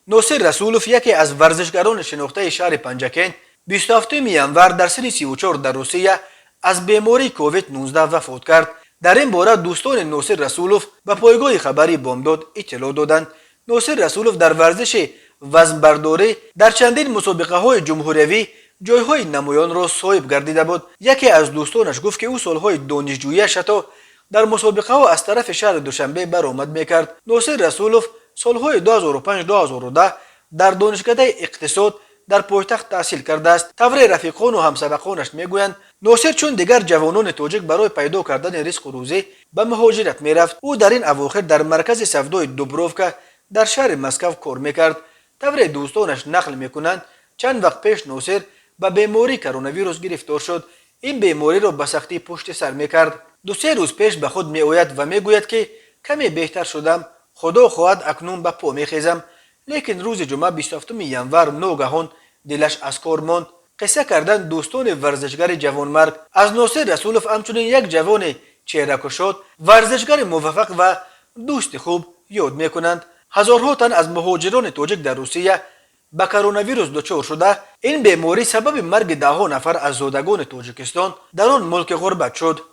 نوسیر رسولوف یکی از ورزشکاران شناخته شهر پنجکین 27 ینور در سن 34 در روسیه از بیماری کووید 19 وفات کرد. در این باره دوستان نوسیر رسولوف به پایگاه خبری بامداد اطلاع دادند. نوسیر رسولوف در ورزش وزنبرداری در چندین مسابقه های جمهوری جایهای نمایان را صاحب گردیده بود. یکی از دوستانش گفت که او سالهای دانشجویی‌اش تا در مسابقه ها از طرف شهر دوشنبه برآمد میکرد. نوسیر رسولوف سالهای 2005-2010 در دانشکده اقتصاد در پایتخت تحصیل کرده است. طور رفیقان و همسبقانش میگویند نوسیر چون دیگر جوانان تاجیک برای پیدا کردن رزق و روزی به مهاجرت میرفت. او در این اواخر در مرکز سودای دوبروفکا در شهر مسکو کار میکرد. طور دوستانش نقل میکنند چند وقت پیش نوسیر به بیماری کرونا ویروس گرفتار شد. این بیماری را به سختی پشت سر میکرد. 2-3 روز پیش به خود میآید و میگوید که کمی بهتر شدم، خدا خواهد اکنون به پا میخیزم. لیکن روز جمعه 27 ینور ناگهان دلش از کار ماند. قصه کردن دوستان ورزشگر جوانمرد از نوسیر رسولوف همچنین یک جوان چهره‌گشاد، ورزشگر موفق و دوست خوب یاد میکنند. هزارها تن از مهاجران تاجیک در روسیه به کرونا ویروس دچار شده. این بیماری سبب مرگ 10 نفر از زادگان تاجیکستان در آن ملک غربت شد.